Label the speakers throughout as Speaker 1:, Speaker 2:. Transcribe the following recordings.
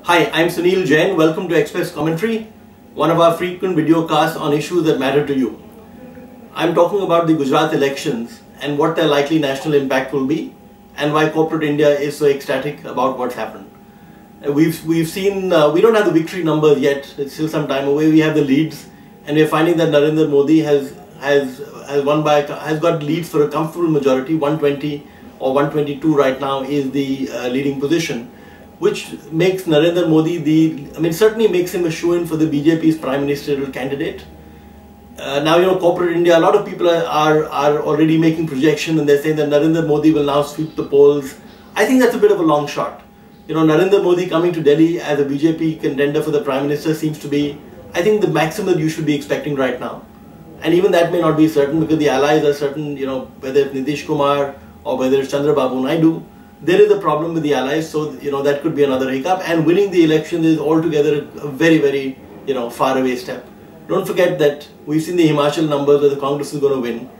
Speaker 1: Hi, I'm Sunil Jain. Welcome to Express Commentary, one of our frequent video casts on issues that matter to you. I'm talking about the Gujarat elections and what their likely national impact will be and why corporate India is so ecstatic about what's happened. We've seen, we don't have the victory numbers yet, it's still some time away. We have the leads and we're finding that Narendra Modi has got leads for a comfortable majority. 120 or 122 right now is the leading position, which makes Narendra Modi certainly makes him a shoo-in for the BJP's prime ministerial candidate. Now, corporate India, a lot of people are already making projections and they're saying that Narendra Modi will now sweep the polls. I think that's a bit of a long shot. Narendra Modi coming to Delhi as a BJP contender for the prime minister seems to be, I think, the maximum you should be expecting right now. And even that may not be certain because the allies are certain, whether it's Nitish Kumar or whether it's Chandrababu Naidu. There is a problem with the allies, so that could be another hiccup. And winning the election is altogether a very, very far away step. Don't forget that we've seen the Himachal numbers where the Congress is going to win.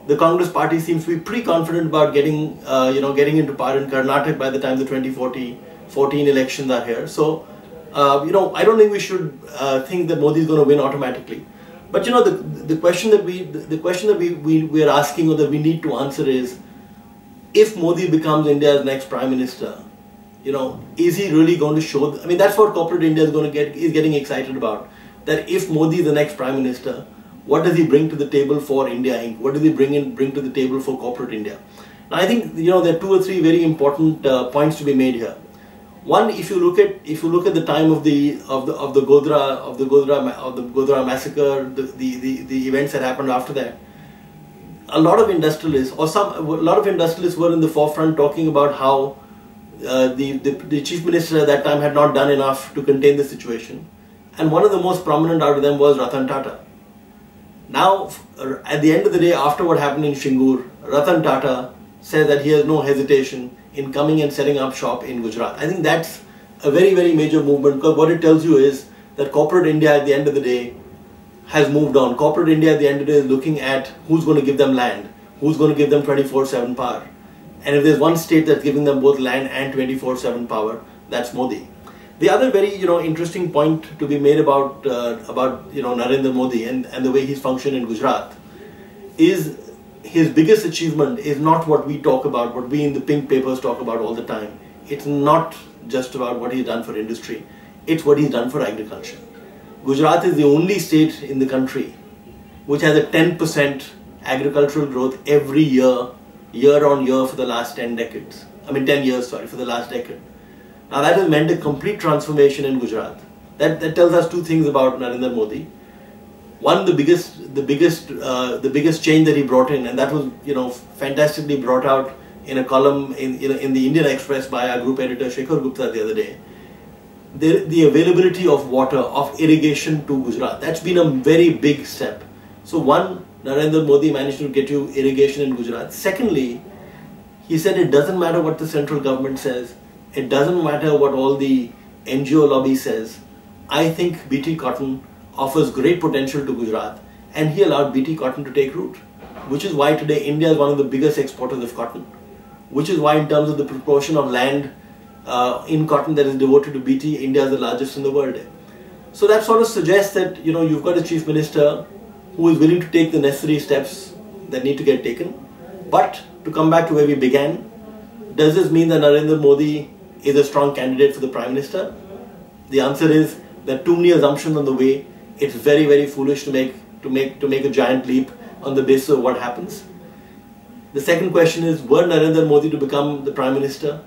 Speaker 1: The Congress party seems to be pretty confident about getting into power in Karnataka by the time the 2014 elections are here. So I don't think we should think that Modi is going to win automatically. But the question that we are asking or that we need to answer is, if Modi becomes India's next prime minister, is he really going to show? That's what corporate India is getting excited about. That if Modi is the next prime minister, what does he bring to the table for India Inc? What does he bring to the table for corporate India? Now, I think there are two or three very important points to be made here. One, if you look at the time of the Godhra massacre, the events that happened after that, a lot of industrialists were in the forefront talking about how the chief minister at that time had not done enough to contain the situation, and one of the most prominent out of them was Ratan Tata. Now, at the end of the day, after what happened in Shingur, Ratan Tata says that he has no hesitation in coming and setting up shop in Gujarat. I think that's a very, very major movement, because what it tells you is that corporate India at the end of the day has moved on. Corporate India at the end of the day is looking at who's going to give them land, who's going to give them 24/7 power. And if there's one state that's giving them both land and 24/7 power, that's Modi. The other very interesting point to be made about Narendra Modi and the way he's functioned in Gujarat is his biggest achievement is not what we talk about, what we in the pink papers talk about all the time. It's not just about what he's done for industry, it's what he's done for agriculture. Gujarat is the only state in the country which has a 10% agricultural growth every year on year for the last 10 decades. 10 years, sorry, for the last decade. Now that has meant a complete transformation in Gujarat. That tells us two things about Narendra Modi. One, the biggest change that he brought in, and that was fantastically brought out in a column in the Indian Express by our group editor Shekhar Gupta the other day. The availability of water, of irrigation to Gujarat, that's been a very big step. So one, Narendra Modi managed to get you irrigation in Gujarat. Secondly, he said it doesn't matter what the central government says, it doesn't matter what all the NGO lobby says. I think BT cotton offers great potential to Gujarat, and he allowed BT cotton to take root, which is why today India is one of the biggest exporters of cotton, which is why in terms of the proportion of land in cotton that is devoted to BT, India is the largest in the world. So that sort of suggests that you've got a chief minister who is willing to take the necessary steps that need to get taken. But to come back to where we began, does this mean that Narendra Modi is a strong candidate for the prime minister? The answer is there are too many assumptions on the way. It's very, very foolish to make a giant leap on the basis of what happens. The second question is, were Narendra Modi to become the prime minister,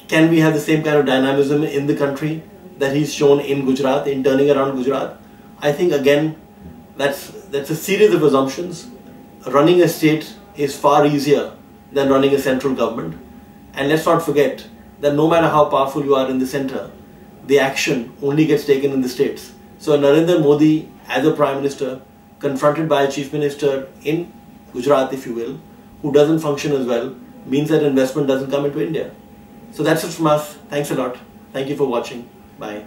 Speaker 1: can we have the same kind of dynamism in the country that he's shown in Gujarat, in turning around Gujarat? I think again, that's a series of assumptions. Running a state is far easier than running a central government. And let's not forget that no matter how powerful you are in the center, the action only gets taken in the states. So Narendra Modi, as a prime minister, confronted by a chief minister in Gujarat, if you will, who doesn't function as well, means that investment doesn't come into India. So that's it from us. Thanks a lot. Thank you for watching. Bye.